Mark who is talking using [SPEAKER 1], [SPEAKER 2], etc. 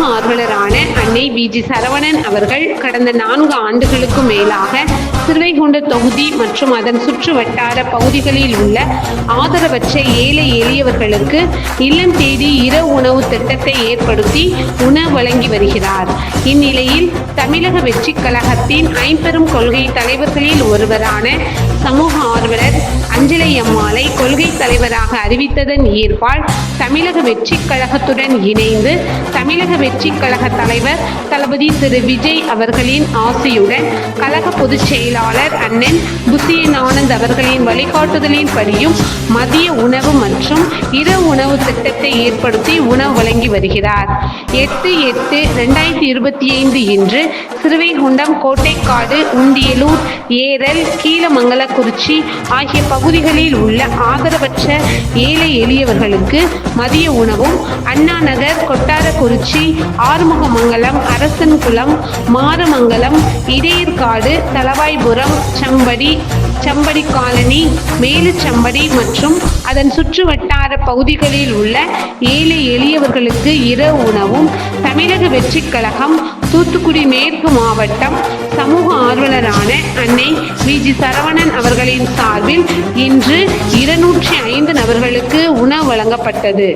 [SPEAKER 1] ஆர்வலரான அன்னை வி.ஜி. சரவணன் அவர்கள் கடந்த 4 ஆண்டுகளுக்கு மேலாக சிறுவைகுண்ட தொகுதி மற்றும் அதன் சுற்று வட்டார பகுதிகளில் உள்ள ஆதரவற்ற ஏழை எளியவர்களுக்கு இல்லம் தேடி இரவு உணவு திட்டத்தை ஏற்படுத்தி உணவு வழங்கி வருகிறார். இந்நிலையில் தமிழக வெற்றிக் கழகத்தின் ஐம்பெரும் கொள்கை தலைவர்களில் ஒருவரான சமூக ஆர்வலர் அஞ்சலை அம்மாளை கொள்கை தலைவராக அறிவித்ததன் ஏற்பால் தமிழக வெற்றிக் கழகத்துடன் இணைந்து தமிழக வெற்றிக் கழக தலைவர் தளபதி திரு விஜய் அவர்களின் ஆசையுடன் கழக பொதுச் செயலாளர் அண்ணன் புசியன் ஆனந்த் அவர்களின் வழிகாட்டுதலின் படியும் மதிய உணவு மற்றும் இரவு உணவு திட்டத்தை ஏற்படுத்தி உணவு வழங்கி வருகிறார். 8/8/2025 இன்று சிறுவைகுண்டம், கோட்டைக்காடு, உண்டியலூர், ஏரல், கீழமங்கலக்குறிச்சி ஆகிய பகுதிகளில் உள்ள ஆதரவற்ற ஏழை எளியவர்களுக்கு மதிய உணவும் அண்ணா நகர், கொட்டாரக்குறிச்சி, ஆறுமுகமங்கலம், அரசன்குளம், மாரமங்கலம், இடையர்காடு, தளவாய்புரம், சம்படி காலனி, மேலுச்சம்படி மற்றும் அதன் சுற்று வட்டார பகுதிகளில் உள்ள ஏழை எளியவர்களுக்கு இரவு உணவும் தமிழக வெற்றிக் கழகம் தூத்துக்குடி மேற்கு மாவட்டம் சமூக ஆர்வலரான அன்னை வி.ஜி. சரவணன் அவர்களின் சார்பில் இன்று 205 நபர்களுக்கு உணவு வழங்கப்பட்டது.